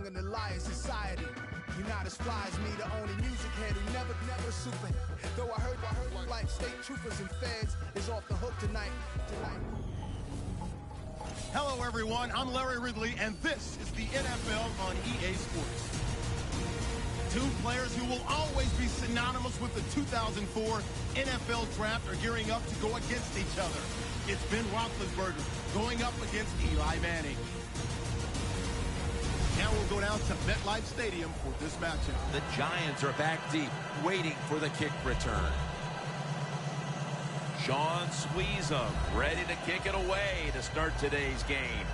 belong in the liar society. You're not as fly as me, the only music head who never super. Though I heard like state troopers and feds is off the hook tonight. Hello, everyone. I'm Larry Ridley, and this is the NFL on EA Sports. Two players who will always be synonymous with the 2004 NFL Draft are gearing up to go against each other. It's Ben Roethlisberger going up against Eli Manning. Now we'll go down to MetLife Stadium for this matchup. The Giants are back deep, waiting for the kick return. Sean Sweezum ready to kick it away to start today's game.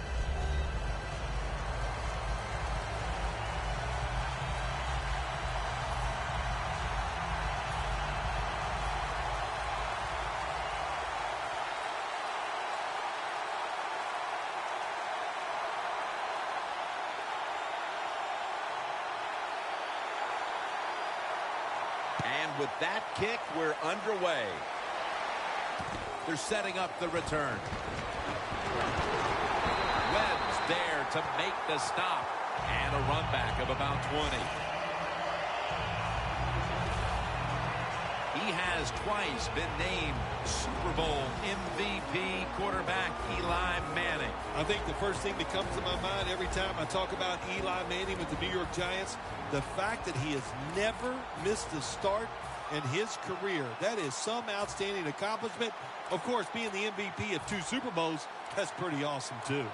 And with that kick, we're underway. They're setting up the return. Webb's there to make the stop. And a run back of about 20. He has twice been named Super Bowl MVP quarterback Eli Manning. I think the first thing that comes to my mind every time I talk about Eli Manning with the New York Giants, the fact that he has never missed a start in his career. That is some outstanding accomplishment. Of course, being the MVP of 2 Super Bowls, that's pretty awesome, too.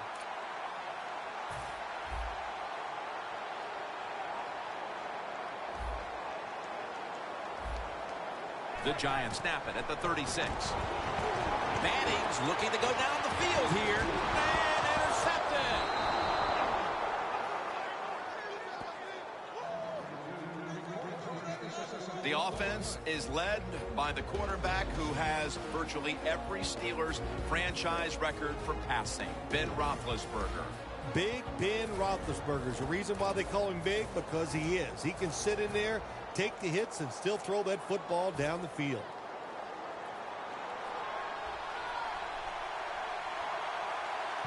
The Giants snap it at the 36. Manning's looking to go down the field here. And intercepted. The offense is led by the quarterback who has virtually every Steelers franchise record for passing, Ben Roethlisberger. Big Ben Roethlisberger is the reason why they call him big, because he is. He can sit in there, take the hits, and still throw that football down the field.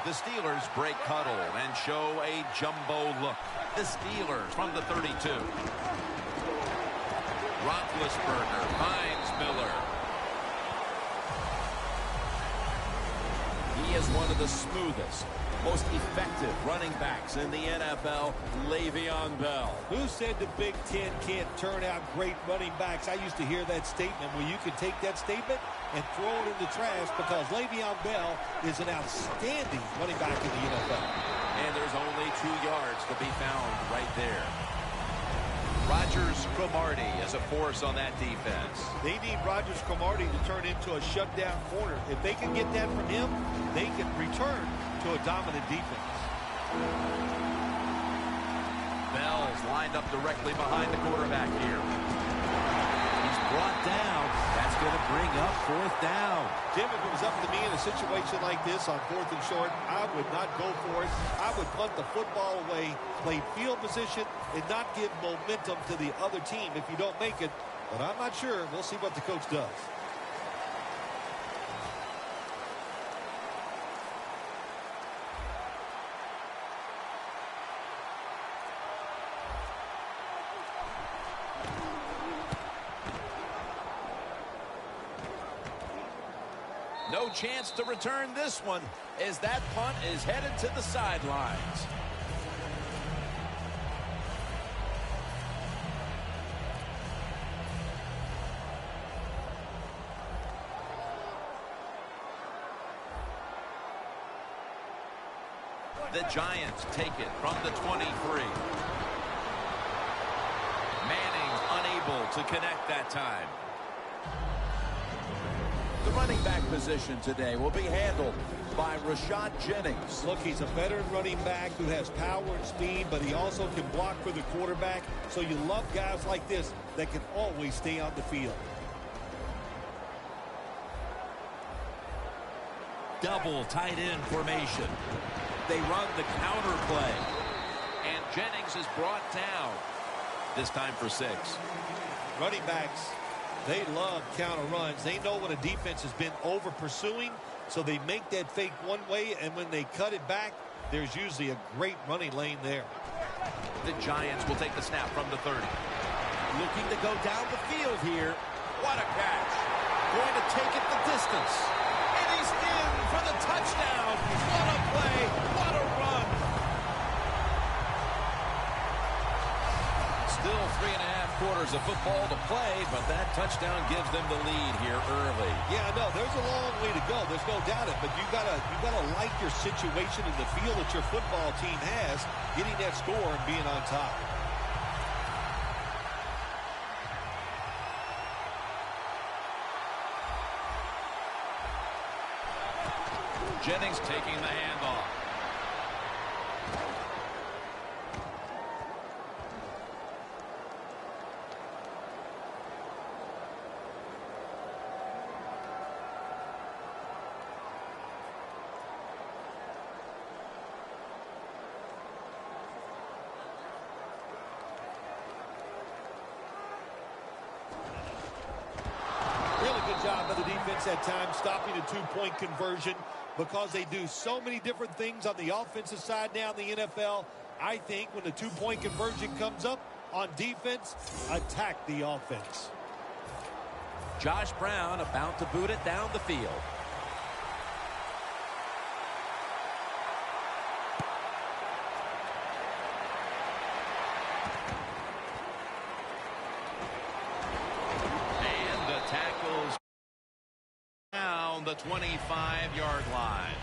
The Steelers break huddle and show a jumbo look. The Steelers from the 32. Roethlisberger finds Miller. He is one of the smoothest, most effective running backs in the NFL, Le'Veon Bell. Who said the Big Ten can't turn out great running backs? I used to hear that statement where you can take that statement and throw it in the trash, because Le'Veon Bell is an outstanding running back in the NFL. And there's only 2 yards to be found right there. Rogers Cromartie is a force on that defense. They need Rogers Cromartie to turn into a shutdown corner. If they can get that from him, they can return to a dominant defense. Bell's lined up directly behind the quarterback here. He's brought down. That's going to bring up 4th down. Jim, if it was up to me in a situation like this on 4th and short, I would not go for it. I would punt the football away, play field position, and not give momentum to the other team if you don't make it. But I'm not sure. We'll see what the coach does. No chance to return this one, as that punt is headed to the sidelines. The Giants take it from the 23. Manning unable to connect that time. The running back position today will be handled by Rashad Jennings. Look, he's a veteran running back who has power and speed, but he also can block for the quarterback. So you love guys like this that can always stay on the field. Double tight end formation. They run the counter play. And Jennings is brought down. This time for 6. Running backs, they love counter runs. They know when a defense has been over pursuing, so they make that fake one way, and when they cut it back, there's usually a great running lane there. The Giants will take the snap from the 30. Looking to go down the field here. What a catch. Going to take it the distance. And he's in for the touchdown. What a play. What a run. Still 3.5 quarters of football to play, but that touchdown gives them the lead here early. Yeah, no, there's a long way to go. There's no doubt it, but you gotta like your situation and the feel that your football team has, getting that score and being on top. Jennings taking the handoff. Really good job by the defense at times, stopping a two-point conversion, because they do so many different things on the offensive side now in the NFL. I think when the two-point conversion comes up on defense, attack the offense. Josh Brown about to boot it down the field. And the tackles down the 25-yard line.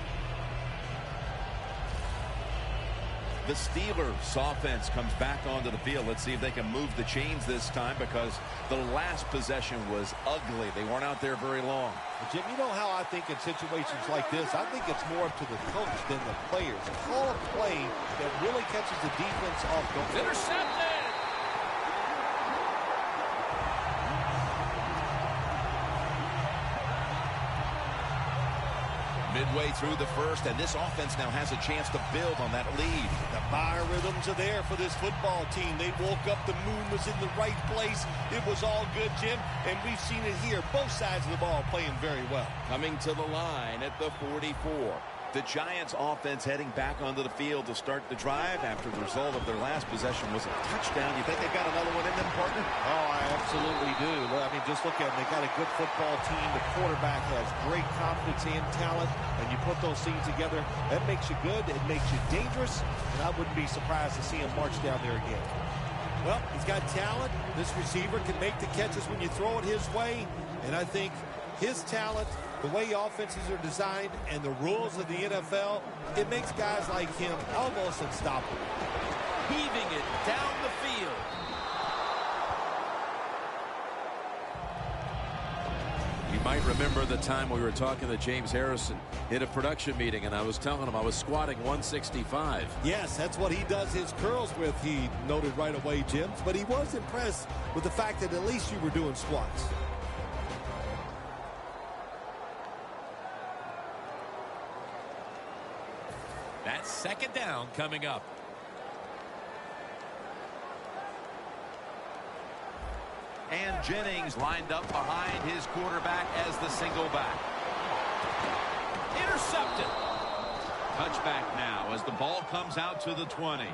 The Steelers' offense comes back onto the field. Let's see if they can move the chains this time, because the last possession was ugly. They weren't out there very long. Jim, you know how I think in situations like this, I think it's more up to the coach than the players. Call a play that really catches the defense off guard. Intercepted! Midway through the first, and this offense now has a chance to build on that lead. The biorhythms are there for this football team. They woke up, the moon was in the right place. It was all good, Jim, and we've seen it here. Both sides of the ball playing very well. Coming to the line at the 44. The Giants offense heading back onto the field to start the drive after the result of their last possession was a touchdown. You think they've got another one in them, partner? Oh, I absolutely do. I mean, just look at them. They got a good football team. The quarterback has great confidence and talent, and you put those things together, that makes you good. It makes you dangerous, and I wouldn't be surprised to see him march down there again. Well, he's got talent. This receiver can make the catches when you throw it his way, and I think his talent, the way offenses are designed, and the rules of the NFL, it makes guys like him almost unstoppable. Heaving it down the field. You might remember the time we were talking to James Harrison in a production meeting, and I was telling him I was squatting 165. Yes, that's what he does his curls with, he noted right away, Jim. But he was impressed with the fact that at least you were doing squats. That's second down coming up. And Jennings lined up behind his quarterback as the single back. Intercepted. Touchback now as the ball comes out to the 20.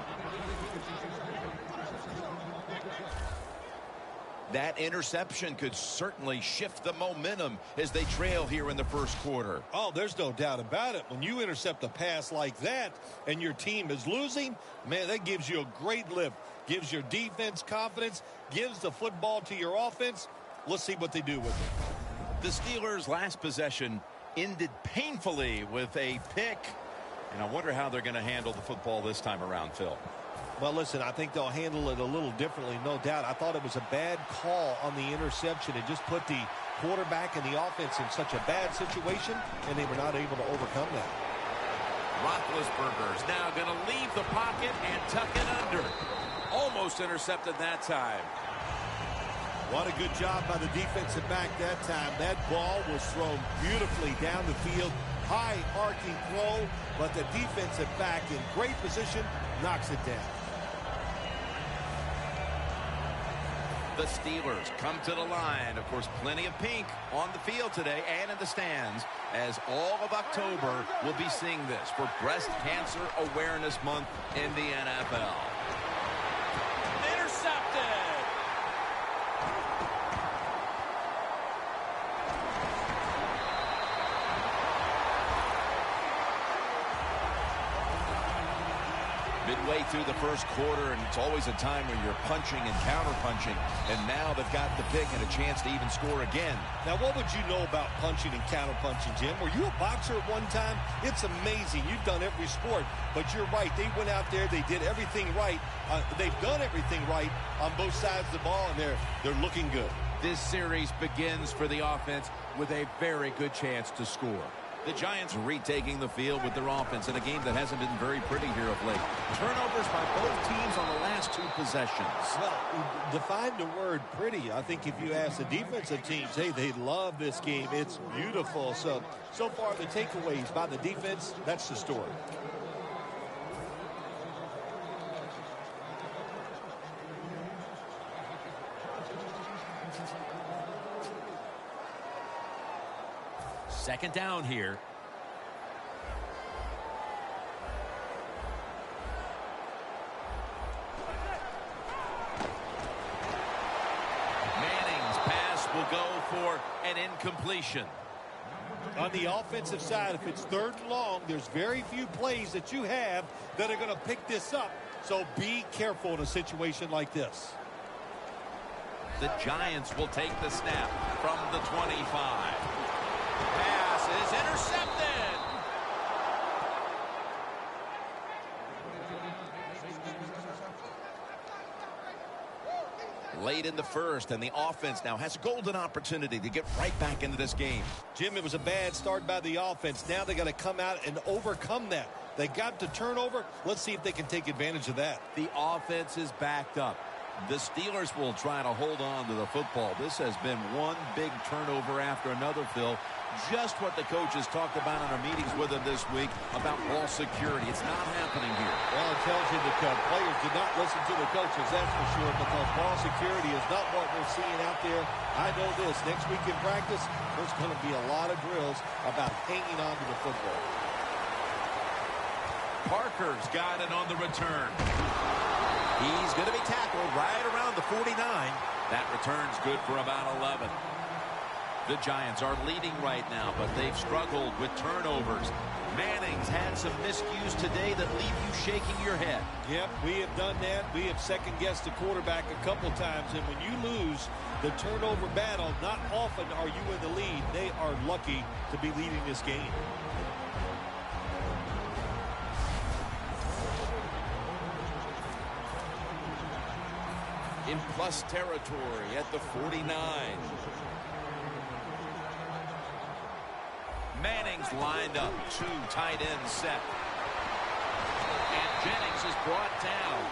That interception could certainly shift the momentum as they trail here in the first quarter. Oh, there's no doubt about it. When you intercept a pass like that and your team is losing, man, that gives you a great lift. Gives your defense confidence, gives the football to your offense. Let's see what they do with it. The Steelers' last possession ended painfully with a pick. And I wonder how they're going to handle the football this time around, Phil. Well, listen, I think they'll handle it a little differently, no doubt. I thought it was a bad call on the interception. It just put the quarterback and the offense in such a bad situation, and they were not able to overcome that. Roethlisberger's now going to leave the pocket and tuck it under. Almost intercepted that time. What a good job by the defensive back that time. That ball was thrown beautifully down the field. High arcing throw, but the defensive back in great position knocks it down. The Steelers come to the line. Of course, plenty of pink on the field today and in the stands, as all of October will be seeing this for Breast Cancer Awareness Month in the NFL. midway through the first quarter, and it's always a time where you're punching and counter-punching. And now they've got the pick and a chance to even score again. Now, what would you know about punching and counter-punching, Jim? Were you a boxer at one time? It's amazing. You've done every sport. But you're right. They went out there. They did everything right. They've done everything right on both sides of the ball, and they're looking good. This series begins for the offense with a very good chance to score. The Giants retaking the field with their offense in a game that hasn't been very pretty here of late. Turnovers by both teams on the last two possessions. Well, define the word pretty. I think if you ask the defensive teams, hey, they love this game. It's beautiful. So far, the takeaways by the defense, that's the story. Second down here. Manning's pass will go for an incompletion. On the offensive side, if it's third and long, there's very few plays that you have that are going to pick this up. So be careful in a situation like this. The Giants will take the snap from the 25. Pass is intercepted. Late in the first, and the offense now has a golden opportunity to get right back into this game. Jim, it was a bad start by the offense. Now they got to come out and overcome that. They got the turnover. Let's see if they can take advantage of that. The offense is backed up. The Steelers will try to hold on to the football. This has been one big turnover after another, Phil. Just what the coaches talked about in our meetings with them this week about ball security. It's not happening here. Well, it tells you the players did not listen to the coaches, that's for sure, because ball security is not what we're seeing out there. I know this. Next week in practice, there's going to be a lot of drills about hanging on to the football. Parker's got it on the return. He's going to be tackled right around the 49. That return's good for about 11. The Giants are leading right now, but they've struggled with turnovers. Manning's had some miscues today that leave you shaking your head. Yep, we have done that. We have second-guessed the quarterback a couple times, and when you lose the turnover battle, not often are you in the lead. They are lucky to be leading this game. In plus territory at the 49. Manning's lined up. Two tight ends set. And Jennings is brought down.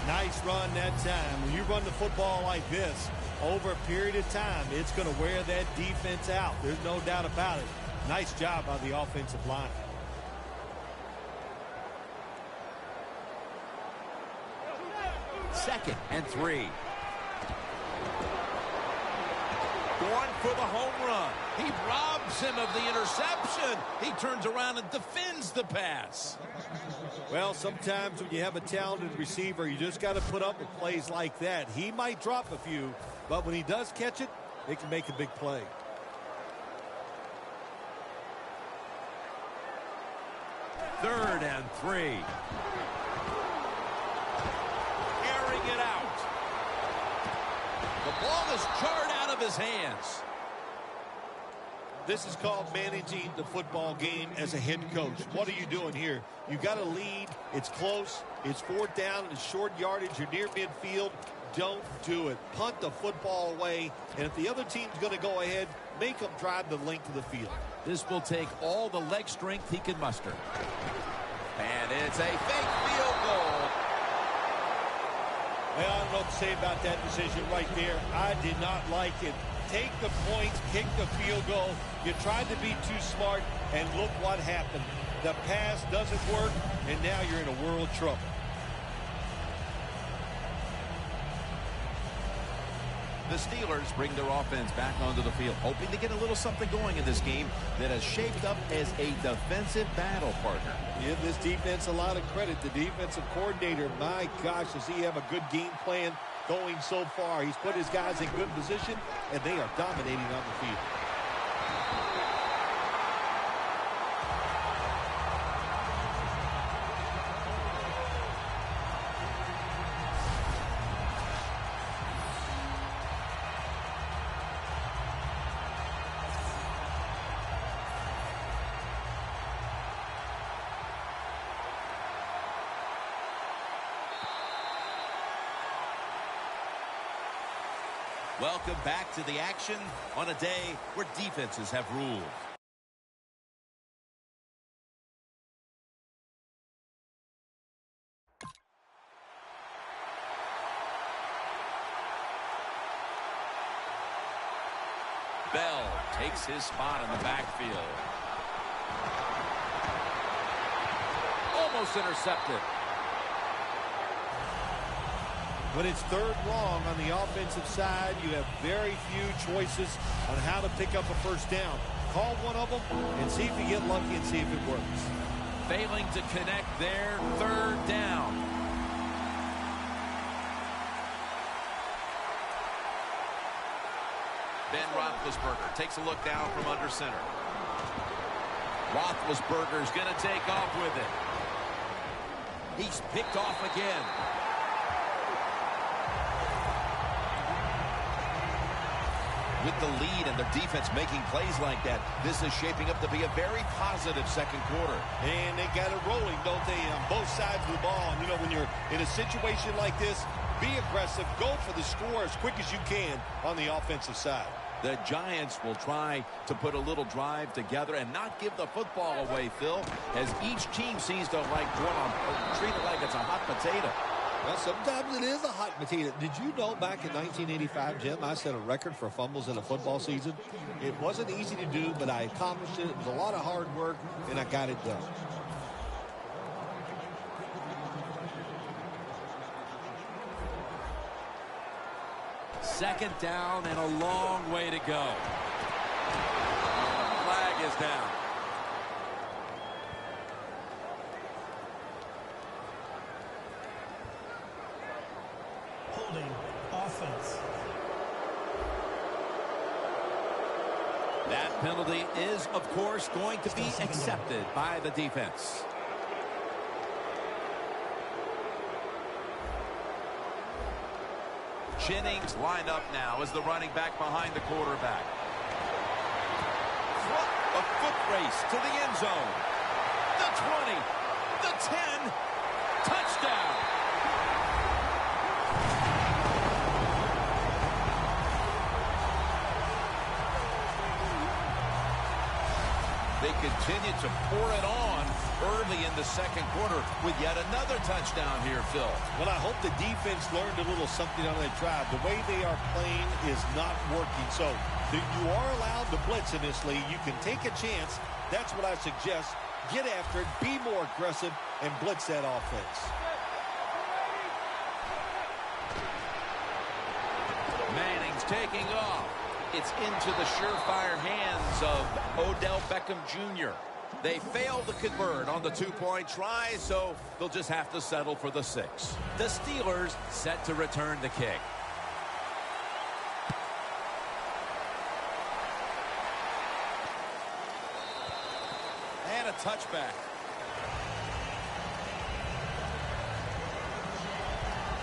Nice run that time. When you run the football like this, over a period of time, it's going to wear that defense out. There's no doubt about it. Nice job by the offensive line. Second and 3. Going for the home run. He robs him of the interception. He turns around and defends the pass. Well, sometimes when you have a talented receiver, you just got to put up with plays like that. He might drop a few, but when he does catch it, it can make a big play. Third and 3. Airing it out. The ball is jarred out of his hands. This is called managing the football game as a head coach. What are you doing here? You got a lead. It's close. It's fourth down. It's short yardage. You're near midfield. Don't do it. Punt the football away. And if the other team's going to go ahead, make them drive the length of the field. This will take all the leg strength he can muster. And it's a fake field goal. Well, I don't know what to say about that decision right there. I did not like it. Take the points, kick the field goal. You tried to be too smart, and look what happened. The pass doesn't work, and now you're in a world of trouble. The Steelers bring their offense back onto the field, hoping to get a little something going in this game that has shaped up as a defensive battle partner. Give this defense a lot of credit. The defensive coordinator, my gosh, does he have a good game plan going so far. He's put his guys in good position, and they are dominating on the field. Welcome back to the action on a day where defenses have ruled. Bell takes his spot in the backfield. Almost intercepted. When it's third long on the offensive side, you have very few choices on how to pick up a first down. Call one of them and see if you get lucky and see if it works. Failing to connect there, third down. Ben Roethlisberger takes a look down from under center. Roethlisberger's going to take off with it. He's picked off again. With the lead and their defense making plays like that, this is shaping up to be a very positive second quarter. And they got it rolling, don't they, on both sides of the ball. And, you know, when you're in a situation like this, be aggressive, go for the score as quick as you can on the offensive side. The Giants will try to put a little drive together and not give the football away, Phil, as each team seems to treat it like it's a hot potato. Well, sometimes it is a hot potato. Did you know back in 1985, Jim, I set a record for fumbles in a football season? It wasn't easy to do, but I accomplished it. It was a lot of hard work, and I got it done. Second down and a long way to go. Flag is down. Holding offense. That penalty is, of course, going to be accepted by the defense. Jennings lined up now as the running back behind the quarterback. A foot race to the end zone. The 20, the 10, touchdown. They continue to pour it on early in the second quarter with yet another touchdown here, Phil. Well, I hope the defense learned a little something on that drive. The way they are playing is not working. So you are allowed to blitz in this league. You can take a chance. That's what I suggest. Get after it, be more aggressive, and blitz that offense. Manning's taking off. It's into the surefire hands of Odell Beckham Jr. They failed to convert on the two-point try, so they'll just have to settle for the 6. The Steelers set to return the kick. And a touchback.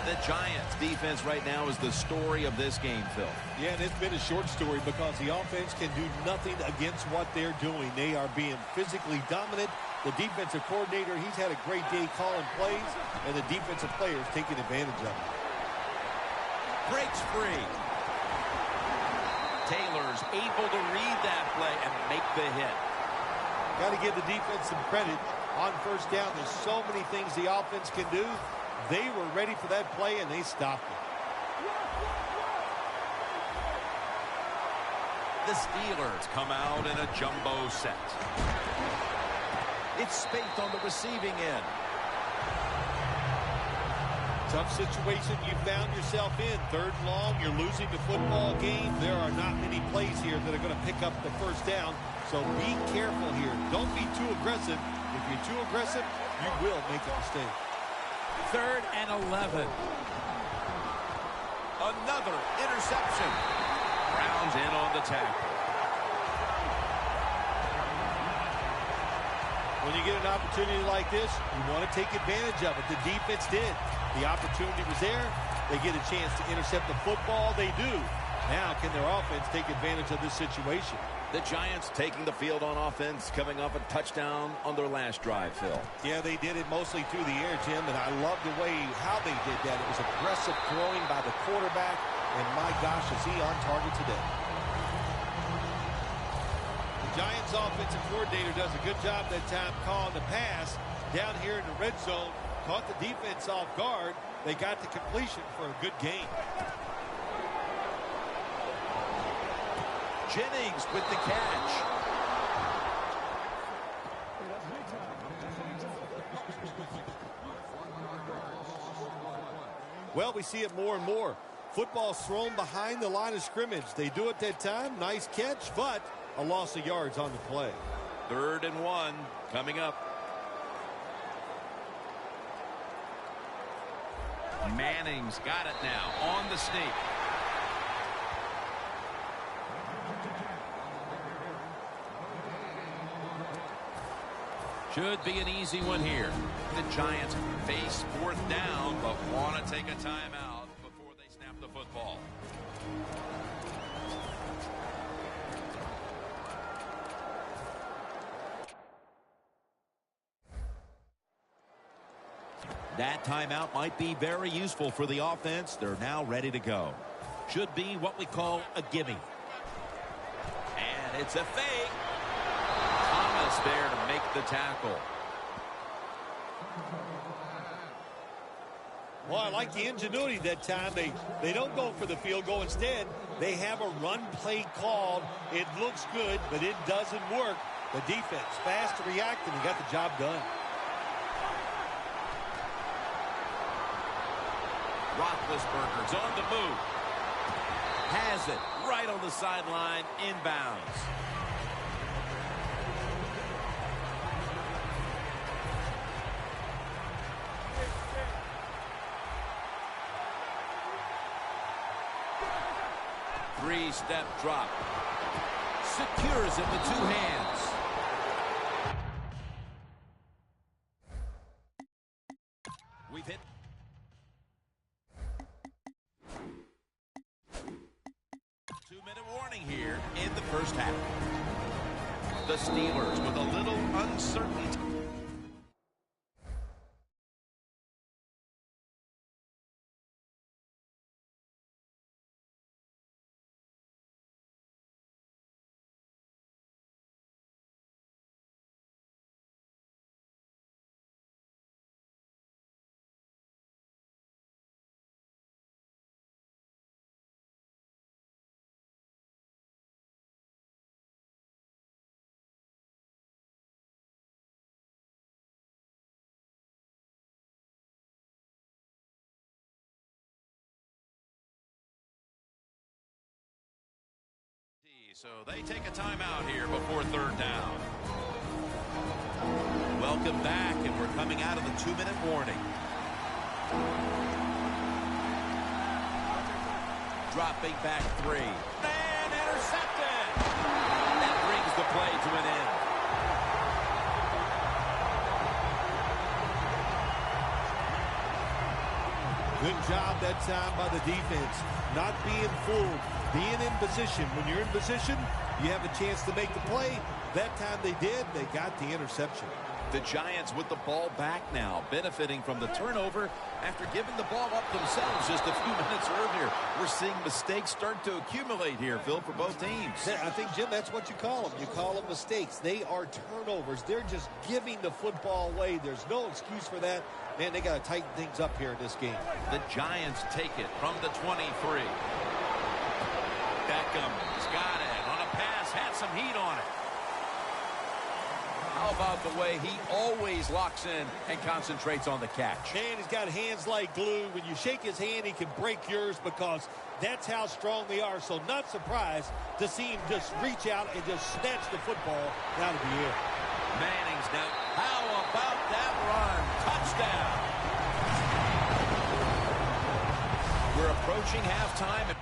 The Giants' defense right now is the story of this game, Phil. Yeah, and it's been a short story because the offense can do nothing against what they're doing. They are being physically dominant. The defensive coordinator, he's had a great day calling plays, and the defensive players taking advantage of it. Breaks free. Taylor's able to read that play and make the hit. Got to give the defense some credit on first down. There's so many things the offense can do. They were ready for that play, and they stopped it. The Steelers come out in a jumbo set. It's Spate on the receiving end. Tough situation you found yourself in. Third and long, you're losing the football game. There are not many plays here that are going to pick up the first down, so be careful here. Don't be too aggressive. If you're too aggressive, you will make a mistake. 3rd and 11. Another interception. Browns in on the tackle. When you get an opportunity like this, you want to take advantage of it. The defense did. The opportunity was there. They get a chance to intercept the football. They do. Now, can their offense take advantage of this situation? The Giants taking the field on offense, coming off a touchdown on their last drive, Phil. Yeah, they did it mostly through the air, Jim, and I love the way how they did that. It was aggressive throwing by the quarterback. and my gosh, is he on target today. The Giants offensive coordinator does a good job that time calling the pass down here in the red zone. Caught the defense off guard. They got the completion for a good gain. Jennings with the catch. Well, we see it more and more. Football's thrown behind the line of scrimmage. They do it that time. Nice catch, but a loss of yards on the play. 3rd and 1 coming up. Manning's got it now on the sneak. Should be an easy one here. The Giants face 4th down, but want to take a timeout before they snap the football. That timeout might be very useful for the offense. They're now ready to go. Should be what we call a gimme. And it's a fake. Thomas there to make the tackle. Well, I like the ingenuity that time. They don't go for the field goal. Instead, they have a run play called. It looks good, but it doesn't work. The defense fast to react, and they got the job done. Roethlisberger's on the move. Has it right on the sideline, inbounds. Three-step drop. Secures it with 2 hands. We've hit. Two-minute warning here in the first half. The Steelers with a little uncertainty. So they take a timeout here before 3rd down. Welcome back, and we're coming out of the 2-minute warning. Dropping back 3. And intercepted! That brings the play to an end. Good job that time by the defense. Not being fooled. Being in position. When you're in position, you have a chance to make the play. That time they did. They got the interception. The Giants with the ball back now, benefiting from the turnover after giving the ball up themselves just a few minutes earlier. We're seeing mistakes start to accumulate here, Phil, for both teams. I think, Jim, that's what you call them. You call them mistakes. They are turnovers. They're just giving the football away. There's no excuse for that. Man, they got to tighten things up here in this game. The Giants take it from the 23. Beckham's got it on a pass, had some heat on it. How about the way he always locks in and concentrates on the catch? Man, he's got hands like glue. When you shake his hand, he can break yours because that's how strong they are. So not surprised to see him just reach out and just snatch the football out of the air. Manning's now. How about that run? Touchdown. We're approaching halftime.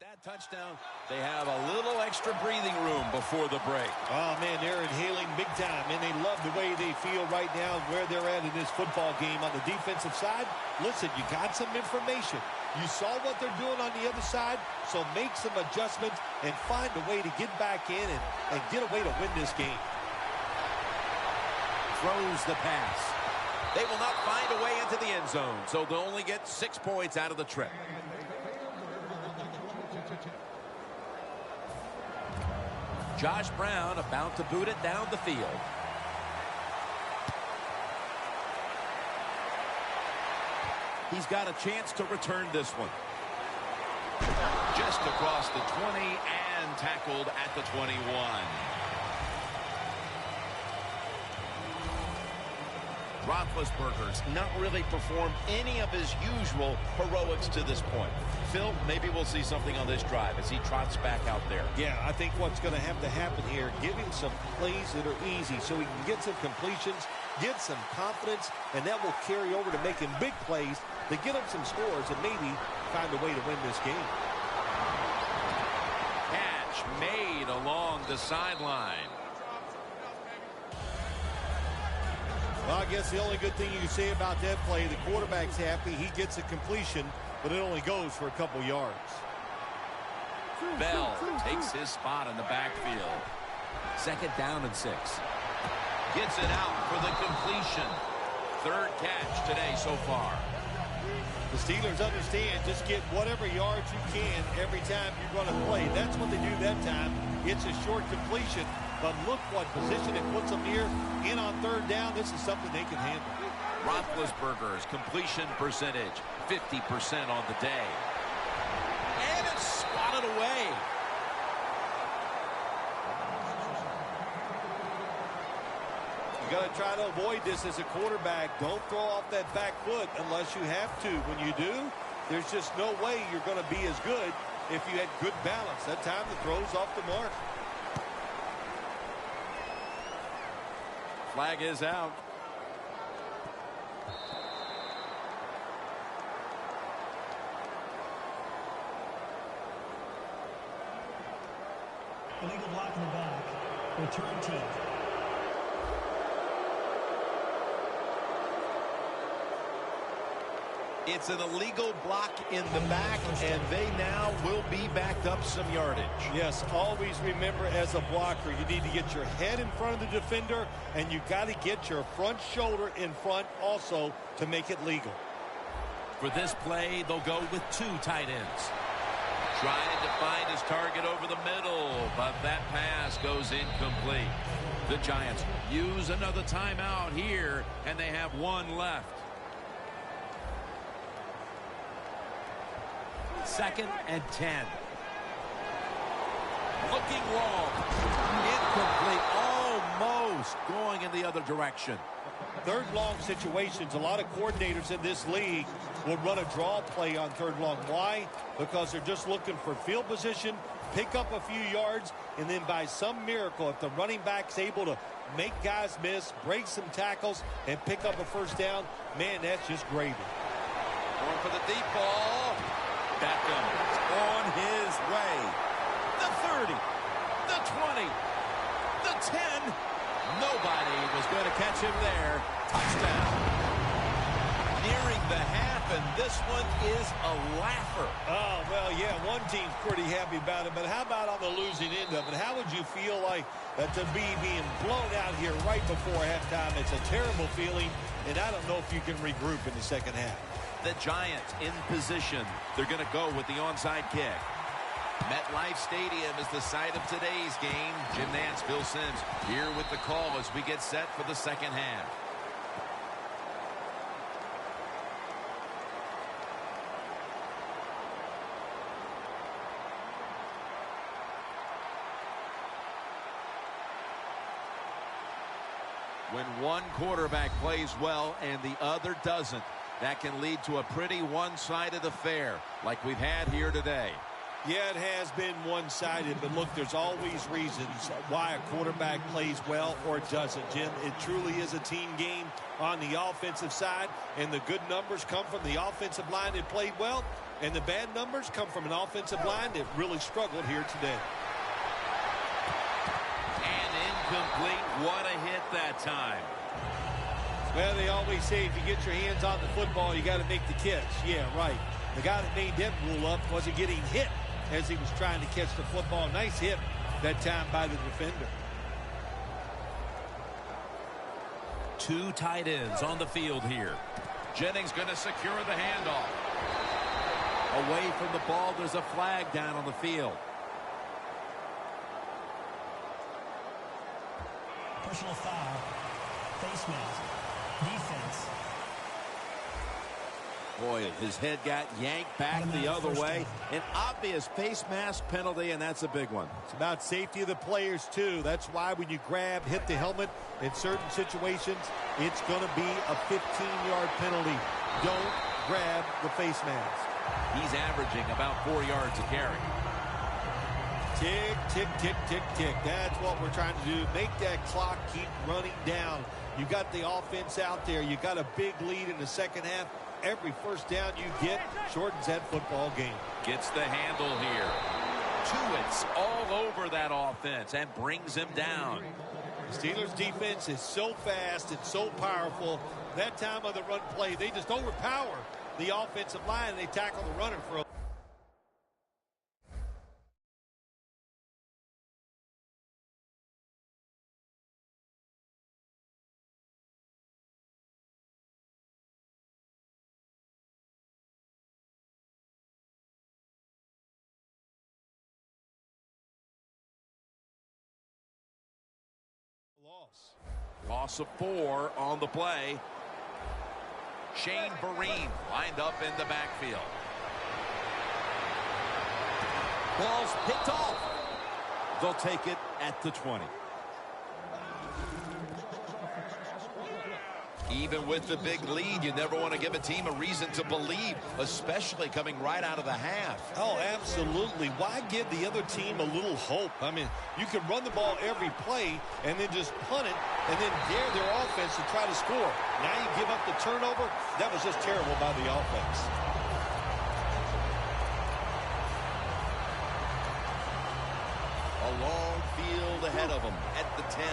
that touchdown, they have a little extra breathing room before the break. Oh, man, they're inhaling big time, and they love the way they feel right now where they're at in this football game. On the defensive side, listen, you got some information. You saw what they're doing on the other side, so make some adjustments and find a way to get back in and get a way to win this game. Throws the pass. They will not find a way into the end zone, so they'll only get 6 points out of the trip. Josh Brown about to boot it down the field. He's got a chance to return this one. Just across the 20 and tackled at the 21. Roethlisberger's not really performed any of his usual heroics to this point. Phil, maybe we'll see something on this drive as he trots back out there. Yeah, I think what's going to have to happen here, give him some plays that are easy so he can get some completions, get some confidence, and that will carry over to making big plays to get him some scores and maybe find a way to win this game. Catch made along the sideline. Well, I guess the only good thing you can say about that play, the quarterback's happy. He gets a completion, but it only goes for a couple yards. Bell takes his spot in the backfield. 2nd down and 6. Gets it out for the completion. 3rd catch today so far. The Steelers understand just get whatever yards you can every time you're going to play. That's what they do that time. It's a short completion. But look what position it puts them here. In on 3rd down, this is something they can handle. Roethlisberger's completion percentage, 50% on the day. And it's swatted away. You got to try to avoid this as a quarterback. Don't throw off that back foot unless you have to. When you do, there's just no way you're going to be as good if you had good balance. That time the throw's off the mark. Flag is out. Illegal block in the back. Return team. It's an illegal block in the back, and they now will be backed up some yardage. Yes, always remember as a blocker, you need to get your head in front of the defender, and you got to get your front shoulder in front also to make it legal. For this play, they'll go with 2 tight ends. Trying to find his target over the middle, but that pass goes incomplete. The Giants use another timeout here, and they have 1 left. 2nd and 10. Looking long. Incomplete. Almost going in the other direction. 3rd long situations, a lot of coordinators in this league will run a draw play on 3rd long. Why? Because they're just looking for field position, pick up a few yards, and then by some miracle, if the running back's able to make guys miss, break some tackles, and pick up a 1st down, man, that's just gravy. Going for the deep ball. Beckham on his way. The 30, the 20, the 10. Nobody was going to catch him there. Touchdown. Nearing the half, and this one is a laugher. Oh, well, yeah, one team's pretty happy about it, but how about on the losing end of it? How would you feel like to be being blown out here right before halftime? It's a terrible feeling, and I don't know if you can regroup in the 2nd half. The Giants in position. They're going to go with the onside kick. MetLife Stadium is the site of today's game. Jim Nantz, Bill Sims here with the call as we get set for the 2nd half. When one quarterback plays well and the other doesn't, that can lead to a pretty one-sided affair like we've had here today. Yeah, it has been one-sided, but look, there's always reasons why a quarterback plays well or doesn't, Jim. It truly is a team game on the offensive side, and the good numbers come from the offensive line that played well, And the bad numbers come from an offensive line that really struggled here today. And incomplete. What a hit that time. Well, they always say if you get your hands on the football, you got to make the catch. Yeah, right. The guy that made that rule up wasn't getting hit as he was trying to catch the football. Nice hit that time by the defender. Two tight ends on the field here. Jennings going to secure the handoff. Away from the ball, there's a flag down on the field. Personal foul. Face mask. Defense. Boy, his head got yanked back the other way. An obvious face mask penalty, and that's a big one. It's about safety of the players, too. That's why when you grab, hit the helmet in certain situations, it's going to be a 15-yard penalty. Don't grab the face mask. He's averaging about 4 yards a carry. Tick, tick, tick, tick, tick. That's what we're trying to do. Make that clock keep running down. You got the offense out there. You got a big lead in the second half. Every first down you get shortens that football game. Gets the handle here. Tuitt's all over that offense and brings him down. The Steelers defense is so fast and so powerful. That time of the run play, they just overpower the offensive line and they tackle the runner for a Loss of 4 on the play. Shane Vereen lined up in the backfield. Ball's picked off. They'll take it at the 20. Even with the big lead, you never want to give a team a reason to believe, especially coming right out of the half. Oh, absolutely. Why give the other team a little hope? I mean, you can run the ball every play and then just punt it and then dare their offense to try to score. Now you give up the turnover. That was just terrible by the offense. A long field ahead of them at the 10.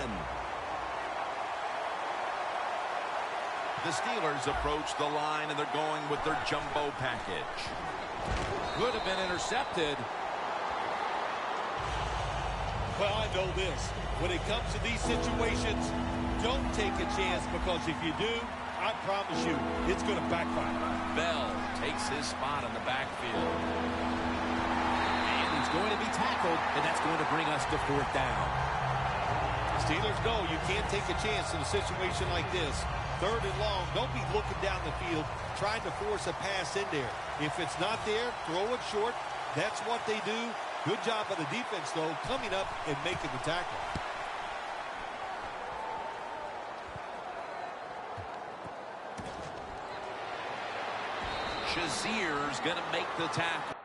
The Steelers approach the line, and they're going with their jumbo package. Could have been intercepted. Well, I know this. When it comes to these situations, don't take a chance, because if you do, I promise you, it's going to backfire. Bell takes his spot in the backfield. And he's going to be tackled, and that's going to bring us to 4th down. Steelers know you can't take a chance in a situation like this. 3rd and long, don't be looking down the field trying to force a pass in there. If it's not there, throw it short. That's what they do. Good job by the defense, though, coming up and making the tackle. Shazier's going to make the tackle.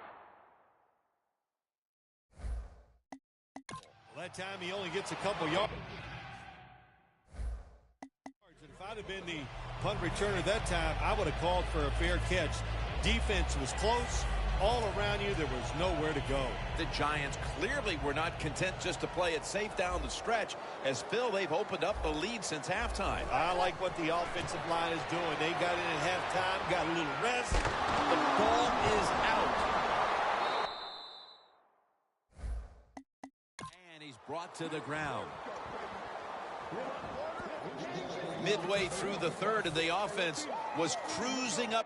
Well, that time he only gets a couple yards. If I'd have been the punt returner that time, I would have called for a fair catch. Defense was close. All around you, there was nowhere to go. The Giants clearly were not content just to play it safe down the stretch. As Phil, they've opened up the lead since halftime. I like what the offensive line is doing. They got in at halftime, got a little rest. The ball is out. And he's brought to the ground. Midway through the 3rd, and the offense was cruising up.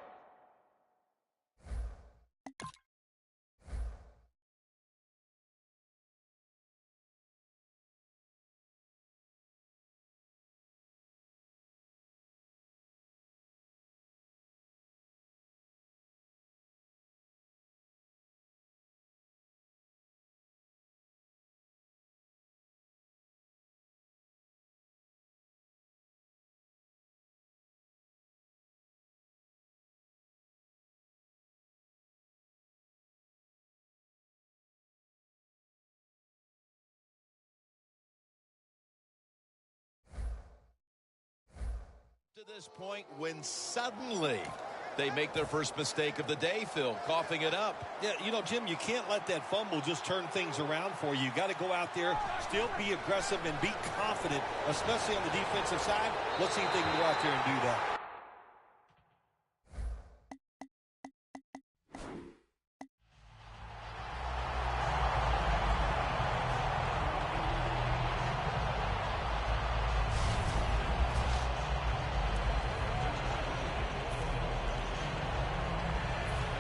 To this point, when suddenly They make their first mistake of the day, Phil, coughing it up. Yeah, you know, Jim, you can't let that fumble just turn things around for you. You got to go out there, still be aggressive and be confident, especially on the defensive side. Let's see if they can go out there and do that.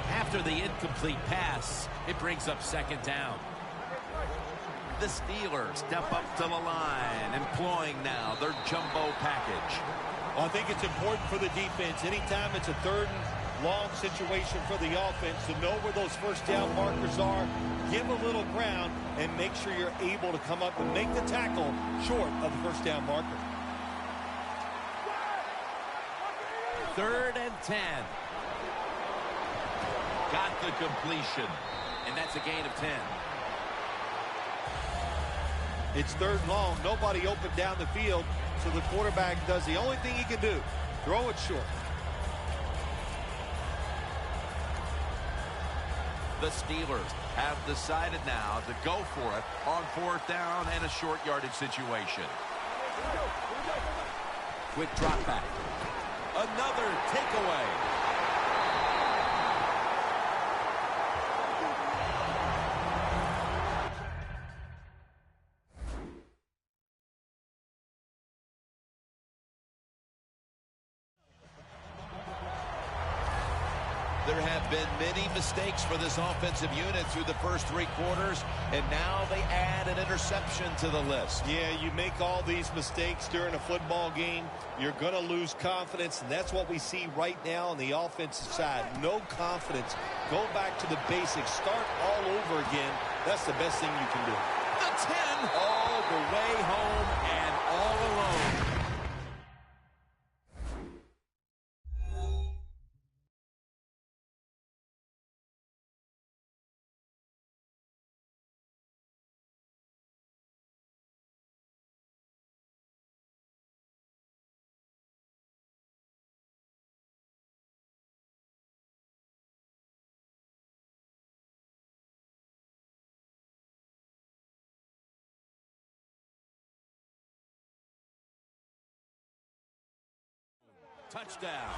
After the incomplete pass, it brings up second down. The Steelers step up to the line, employing now their jumbo package. Well, I think it's important for the defense. Anytime it's a third and long situation for the offense, to know where those first down markers are, give a little ground, and make sure you're able to come up and make the tackle short of the first down marker. 3rd and 10. Got the completion, and that's a gain of 10. It's 3rd and long. Nobody open down the field, so the quarterback does the only thing he can do, throw it short. The Steelers have decided now to go for it on 4th down and a short yardage situation. Quick drop back. Another takeaway. There have been many mistakes for this offensive unit through the first 3 quarters, and now they add an interception to the list. Yeah, you make all these mistakes during a football game, you're going to lose confidence, and that's what we see right now on the offensive side. No confidence. Go back to the basics. Start all over again. That's the best thing you can do. The 10 all the way home and all alone. Touchdown.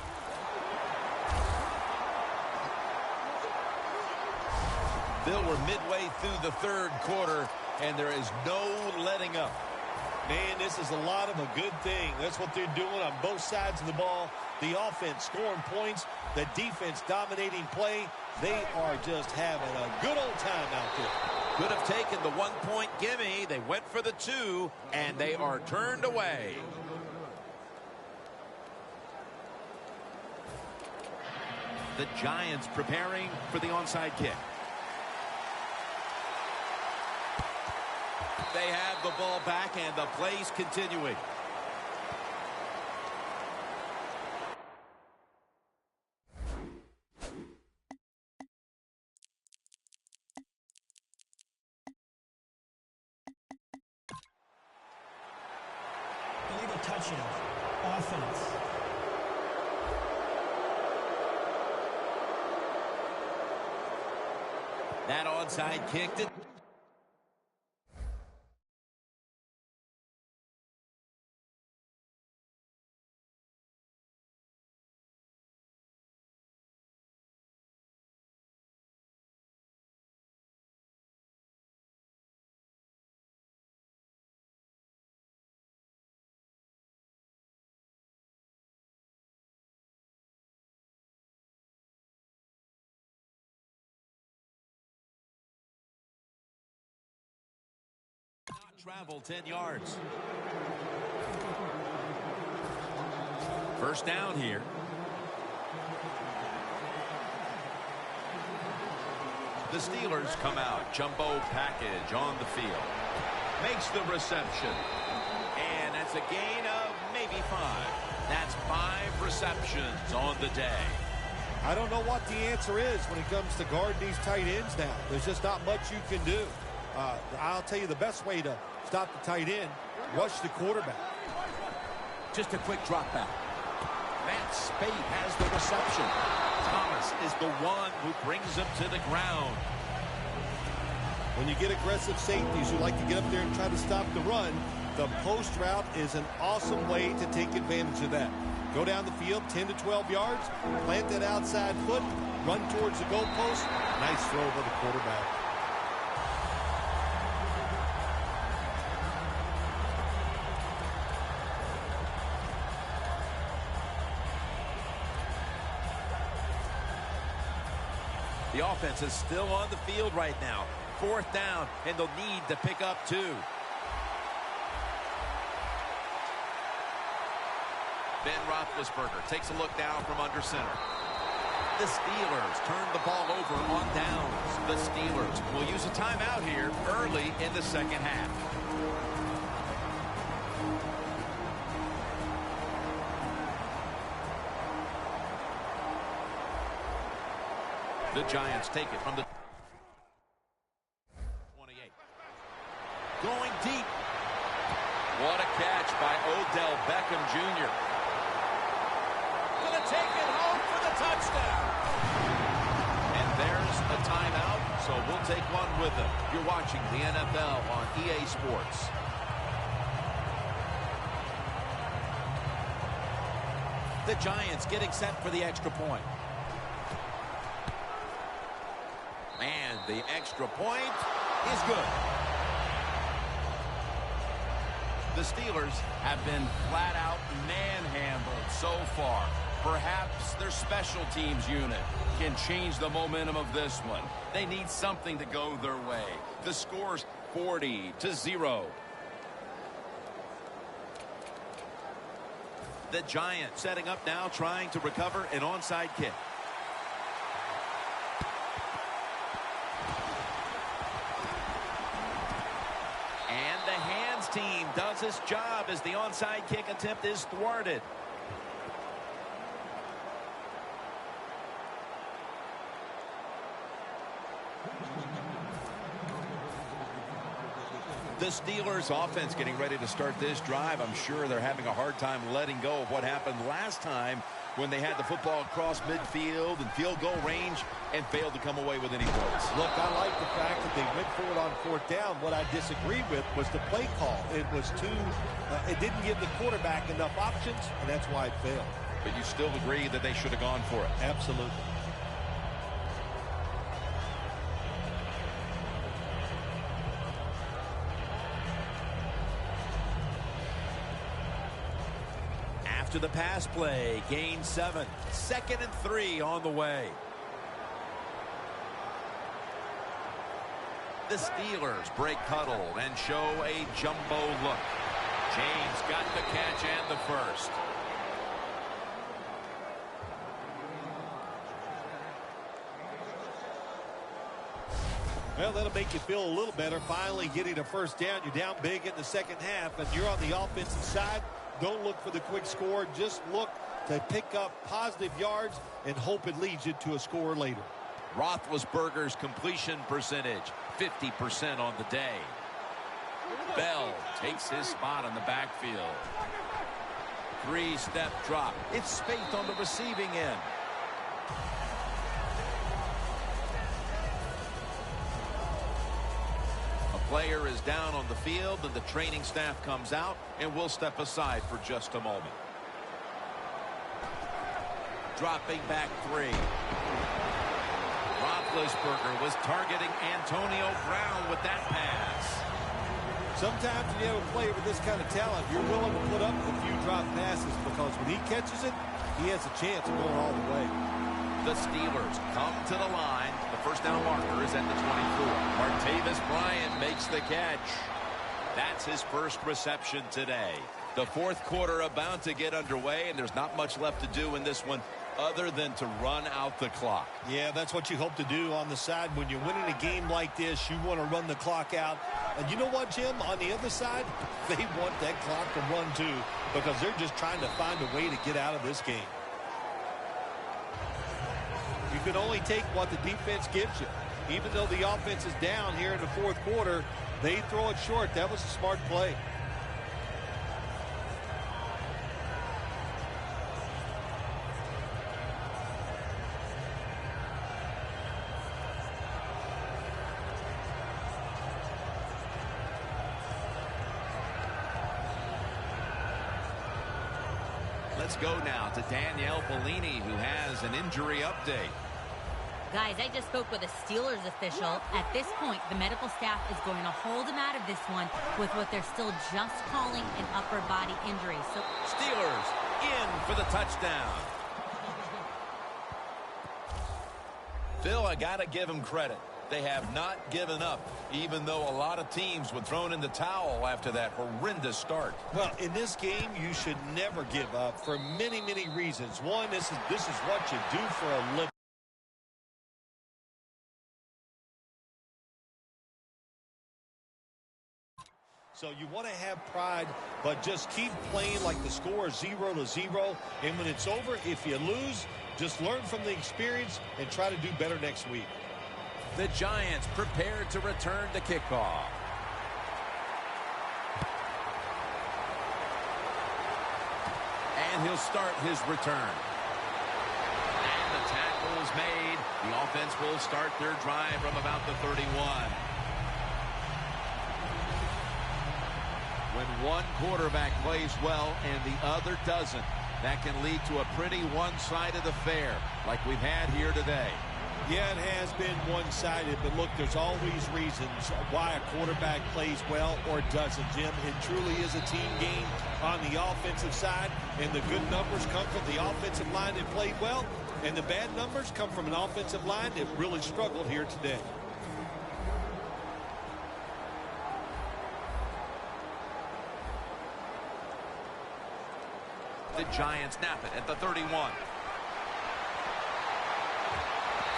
Bill, we're midway through the 3rd quarter, and there is no letting up. Man, this is a lot of a good thing. That's what they're doing on both sides of the ball. The offense scoring points, the defense dominating play. They are just having a good old time out there. Could have taken the 1-point gimme. They went for the 2, and they are turned away. The Giants preparing for the onside kick. They have the ball back, and the play's continuing. Illegal touching. Offense. That onside kick did. Travel 10 yards. First down here. The Steelers come out. Jumbo package on the field. Makes the reception. And that's a gain of maybe 5. That's 5 receptions on the day. I don't know what the answer is when it comes to guarding these tight ends now. There's just not much you can do. I'll tell you the best way to stop the tight end, rush the quarterback. Just a quick drop back. That's Spate has the reception. Thomas is the one who brings him to the ground. When you get aggressive safeties who like to get up there and try to stop the run, the post route is an awesome way to take advantage of that. Go down the field 10 to 12 yards, plant that outside foot, run towards the goalpost. Nice throw by the quarterback. The offense is still on the field right now. 4th down, and they'll need to pick up 2. Ben Roethlisberger takes a look down from under center. The Steelers turn the ball over on downs. The Steelers will use a timeout here early in the second half. The Giants take it from the 28. Going deep. What a catch by Odell Beckham Jr. Gonna take it home for the touchdown. And there's a timeout, so we'll take one with them. You're watching the NFL on EA Sports. The Giants getting set for the extra point. And the extra point is good. The Steelers have been flat out manhandled so far. Perhaps their special teams unit can change the momentum of this one. They need something to go their way. The score's 40-0. The Giants setting up now, trying to recover an onside kick. And the hands team does its job as the onside kick attempt is thwarted. The Steelers offense getting ready to start this drive. I'm sure they're having a hard time letting go of what happened last time when they had the football across midfield and field goal range and failed to come away with any points. Look, I like the fact that they went for it on 4th down. What I disagreed with was the play call. It was it didn't give the quarterback enough options, and that's why it failed. But you still agree that they should have gone for it? Absolutely. After the pass play, gain 7. 2nd and 3 on the way. The Steelers break huddle and show a jumbo look. James got the catch and the first. Well, that'll make you feel a little better. Finally getting a first down. You're down big in the second half, and you're on the offensive side. Don't look for the quick score. Just look to pick up positive yards and hope it leads you to a score later. Roethlisberger's completion percentage, 50% on the day. Bell takes his spot on the backfield. 3-step drop. It's Spate on the receiving end. Player is down on the field, and the training staff comes out, and we'll step aside for just a moment. Dropping back 3. Roethlisberger was targeting Antonio Brown with that pass. Sometimes when you have a player with this kind of talent, you're willing to put up a few drop passes because when he catches it, he has a chance of going all the way. The Steelers come to the line. The first down marker is at the 24. Martavis Bryant makes the catch. That's his first reception today. The fourth quarter about to get underway, and there's not much left to do in this one other than to run out the clock. Yeah, that's what you hope to do on the side. When you're winning a game like this, you want to run the clock out. And you know what, Jim? On the other side, they want that clock to run too because they're just trying to find a way to get out of this game. You can only take what the defense gives you. Even though the offense is down here in the fourth quarter, they throw it short. That was a smart play. Let's go now to Danielle Bellini, who has an injury update. Guys, I just spoke with a Steelers official. At this point, the medical staff is going to hold him out of this one with what they're still just calling an upper body injury. So Steelers in for the touchdown. Phil, I got to give him credit. They have not given up, even though a lot of teams would throw in the towel after that horrendous start. Well, in this game, you should never give up for many, many reasons. One, this is what you do for a living. So you want to have pride, but just keep playing like the score is 0-0. And when it's over, if you lose, just learn from the experience and try to do better next week. The Giants prepared to return to kickoff. And he'll start his return. And the tackle is made. The offense will start their drive from about the 31. When one quarterback plays well and the other doesn't, that can lead to a pretty one-sided affair like we've had here today. Yeah, it has been one-sided, but look, there's always reasons why a quarterback plays well or doesn't, Jim. It truly is a team game on the offensive side, and the good numbers come from the offensive line that played well, and the bad numbers come from an offensive line that really struggled here today. The Giants snap it at the 31.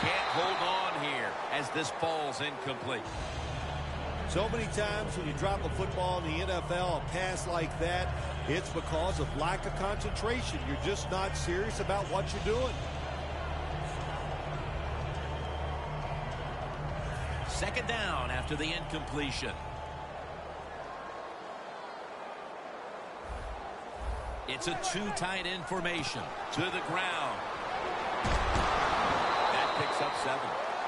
Can't hold on here as this falls incomplete. So many times when you drop a football in the NFL, a pass like that, it's because of lack of concentration. You're just not serious about what you're doing. Second down after the incompletion. It's a two tight end formation to the ground. That picks up 7.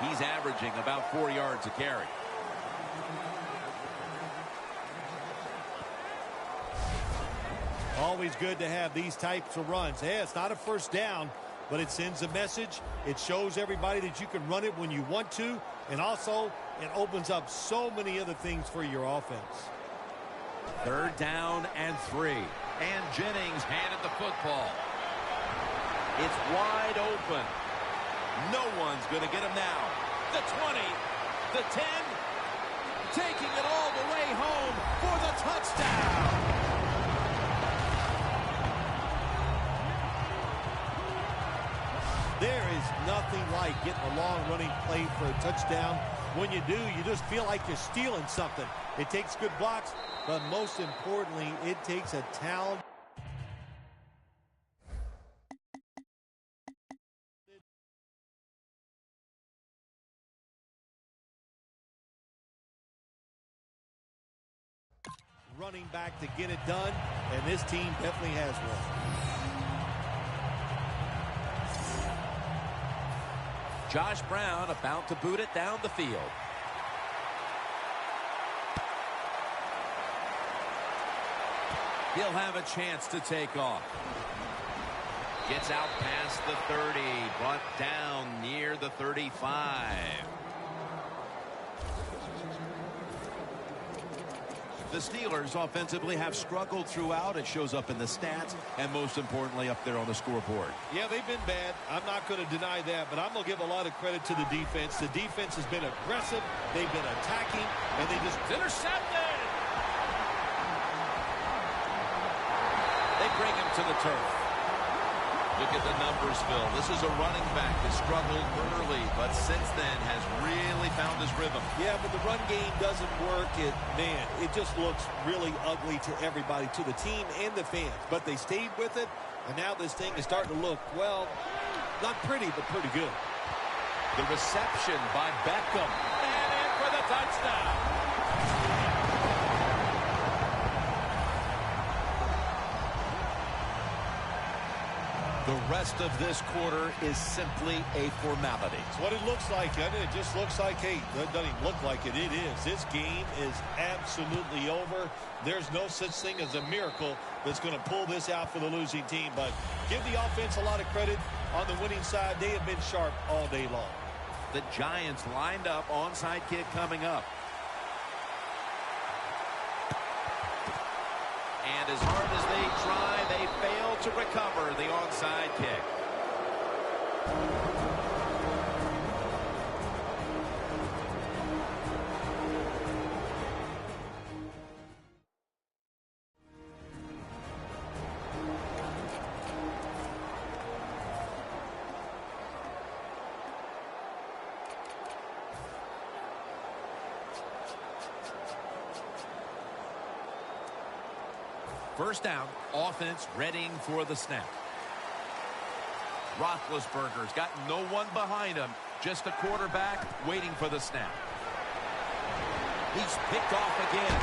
He's averaging about 4 yards a carry. Always good to have these types of runs. Hey, it's not a first down, but it sends a message. It shows everybody that you can run it when you want to, and also it opens up so many other things for your offense. Third down and 3. And Jennings handed the football. It's wide open. No one's going to get him now. The 20, the 10, taking it all the way home for the touchdown. There is nothing like getting a long running play for a touchdown. When you do, you just feel like you're stealing something. It takes good blocks, but most importantly, it takes a talent. Running back to get it done, and this team definitely has one. Josh Brown about to boot it down the field. He'll have a chance to take off. Gets out past the 30, brought down near the 35. The Steelers offensively have struggled throughout. It shows up in the stats and most importantly up there on the scoreboard. Yeah, they've been bad. I'm not going to deny that, but I'm going to give a lot of credit to the defense. The defense has been aggressive. They've been attacking, and they just intercepted. They bring him to the turf. Look at the numbers, Phil. This is a running back that struggled early, but since then has really found his rhythm. Yeah, but the run game doesn't work. It just looks really ugly to everybody, to the team and the fans. But they stayed with it, and now this thing is starting to look, well, not pretty, but pretty good. The reception by Beckham. And in for the touchdown. The rest of this quarter is simply a formality. It's what it looks like, doesn't it? It just looks like, hey, it doesn't even look like it. It is. This game is absolutely over. There's no such thing as a miracle that's going to pull this out for the losing team. But give the offense a lot of credit. On the winning side, they have been sharp all day long. The Giants lined up. Onside kick coming up. And as hard as they try, they fail to recover the onside kick. First down, offense readying for the snap. Roethlisberger's got no one behind him, just a quarterback waiting for the snap. He's picked off again.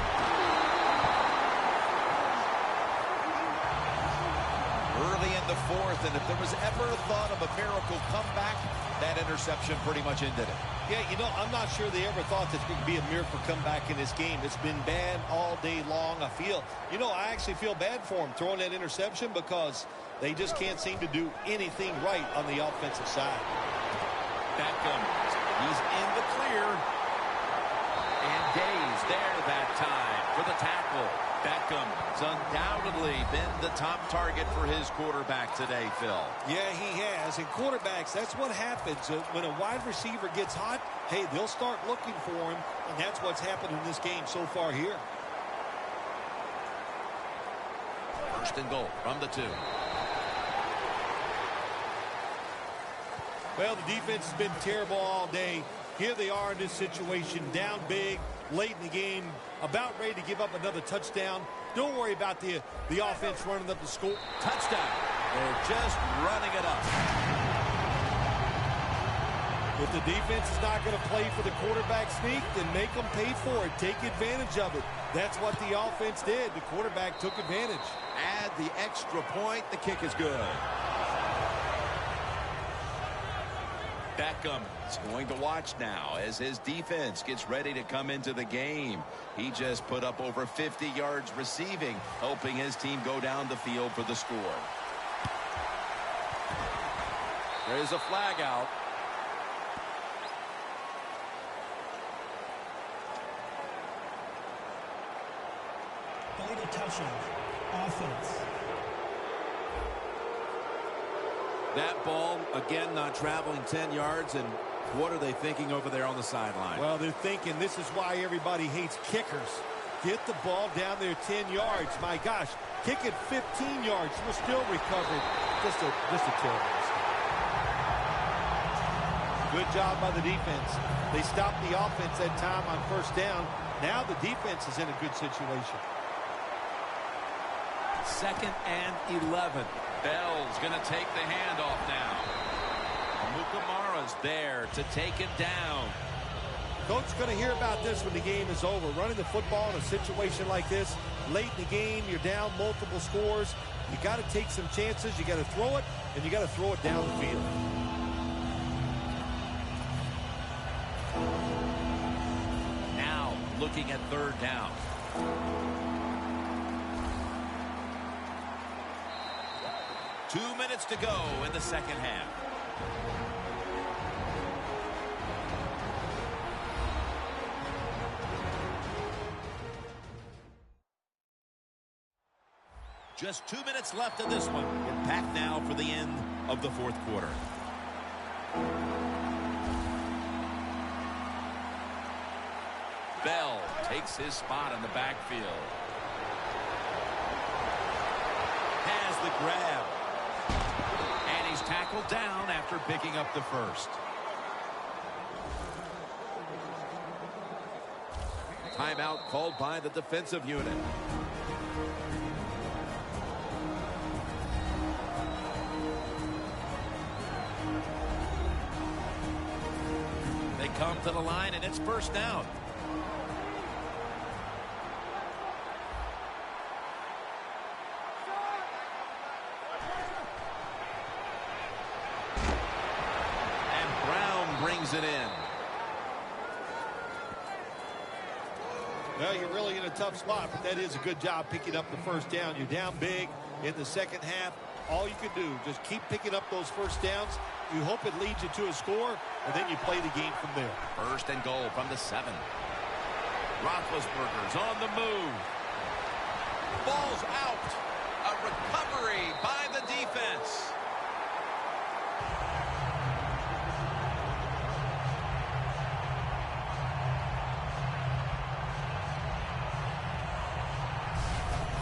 Early in the fourth, and if there was ever a thought of a miracle comeback, that interception pretty much ended it. Yeah, you know, I'm not sure they ever thought this could be a miracle comeback in this game. It's been bad all day long. I actually feel bad for them throwing that interception because they just can't seem to do anything right on the offensive side. Beckham, he's in the clear. And Gay's there that time for the tackle. Beckham's undoubtedly been the top target for his quarterback today, Phil. Yeah, he has. And quarterbacks, that's what happens. When a wide receiver gets hot, hey, they'll start looking for him. And that's what's happened in this game so far here. First and goal from the 2. Well, the defense has been terrible all day. Here they are in this situation, down big, late in the game, about ready to give up another touchdown. Don't worry about the offense running up the score. Touchdown. They're just running it up. If the defense is not going to play for the quarterback sneak, then make them pay for it. Take advantage of it. That's what the offense did. The quarterback took advantage. Add the extra point. The kick is good. Beckham is going to watch now as his defense gets ready to come into the game. He just put up over 50 yards receiving, helping his team go down the field for the score. There's a flag out. Illegal touching. Offense. That ball, again, not traveling 10 yards, and what are they thinking over there on the sideline? Well, they're thinking this is why everybody hates kickers. Get the ball down there 10 yards. My gosh, kick it 15 yards. We'll still recover it. Just a terrible mistake. Good job by the defense. They stopped the offense that time on first down. Now the defense is in a good situation. 2nd and 11. Bell's going to take the handoff now. Mukamara's there to take him down. Coach's going to hear about this when the game is over. Running the football in a situation like this, late in the game, you're down multiple scores. You got to take some chances. You got to throw it, and you got to throw it down the field. Now looking at 3rd down. Two minutes to go in the second half. Just 2 minutes left in this one. We're packed now for the end of the 4th quarter. Bell takes his spot in the backfield. Has the grab. And he's tackled down after picking up the first. Timeout called by the defensive unit. They come to the line, and it's first down. brings it in. Well, you're really in a tough spot, but that is a good job picking up the first down. You're down big in the second half. All you can do, just keep picking up those first downs. You hope it leads you to a score, and then you play the game from there. First and goal from the 7. Roethlisberger's on the move. Ball's out. A recovery by the defense.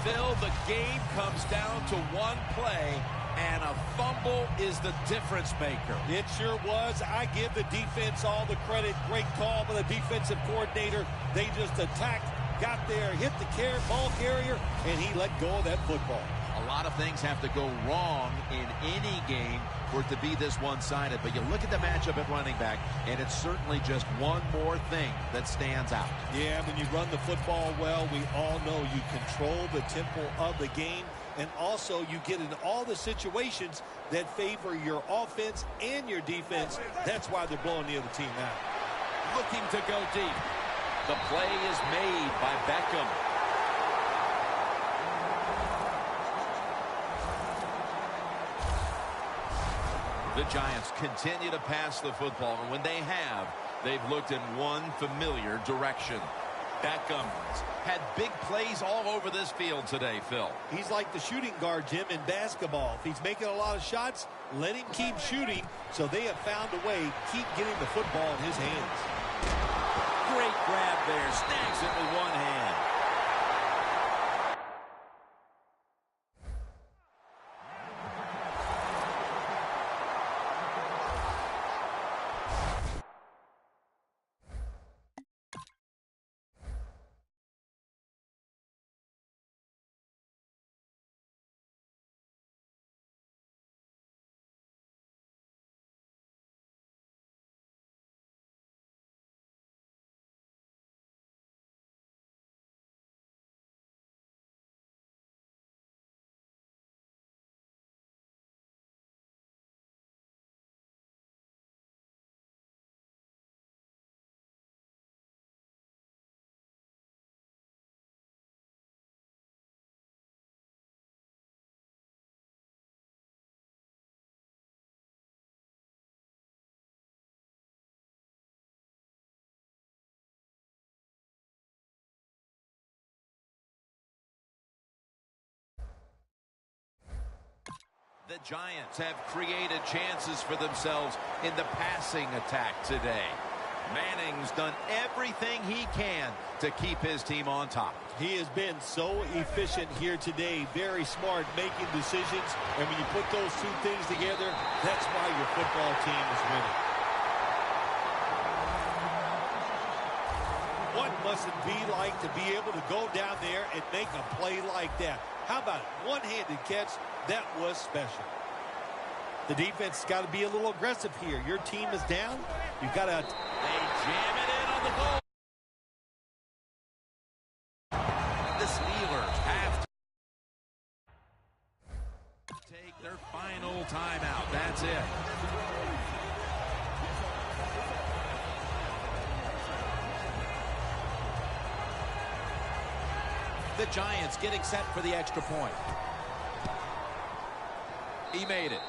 Phil, the game comes down to one play, and a fumble is the difference maker. It sure was. I give the defense all the credit. Great call by the defensive coordinator. They just attacked, got there, hit the ball carrier, and he let go of that football. A lot of things have to go wrong in any game for it to be this one-sided. But you look at the matchup at running back, and it's certainly just one more thing that stands out. Yeah, when you run the football well, we all know you control the tempo of the game. And also, you get in all the situations that favor your offense and your defense. That's why they're blowing the other team out. Looking to go deep. The play is made by Beckham. The Giants continue to pass the football, and when they have, they've looked in one familiar direction. Beckham's had big plays all over this field today, Phil. He's like the shooting guard, Jim, in basketball. If he's making a lot of shots, let him keep shooting. So they have found a way to keep getting the football in his hands. Great grab there. Snags it with one hand. The Giants have created chances for themselves in the passing attack today. Manning's done everything he can to keep his team on top. He has been so efficient here today. Very smart, making decisions. And when you put those two things together, that's why your football team is winning. What must it be like to be able to go down there and make a play like that? How about it? One-handed catch? That was special. The defense has got to be a little aggressive here. Your team is down. You've got to... They jam it in on the goal. The Steelers have to take their final timeout. That's it. The Giants getting set for the extra point. He made it.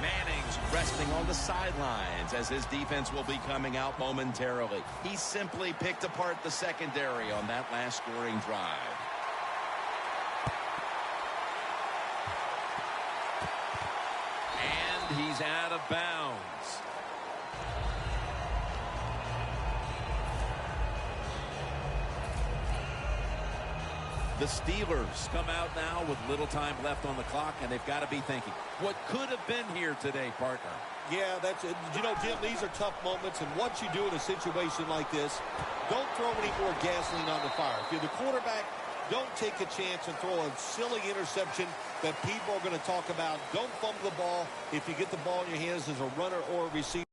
Manning's resting on the sidelines as his defense will be coming out momentarily. He simply picked apart the secondary on that last scoring drive. And he's out of bounds. The Steelers come out now with little time left on the clock, and they've got to be thinking, what could have been here today, partner? Yeah, that's it. You know, Jim, these are tough moments, and what you do in a situation like this, don't throw any more gasoline on the fire. If you're the quarterback, don't take a chance and throw a silly interception that people are going to talk about. Don't fumble the ball if you get the ball in your hands as a runner or a receiver.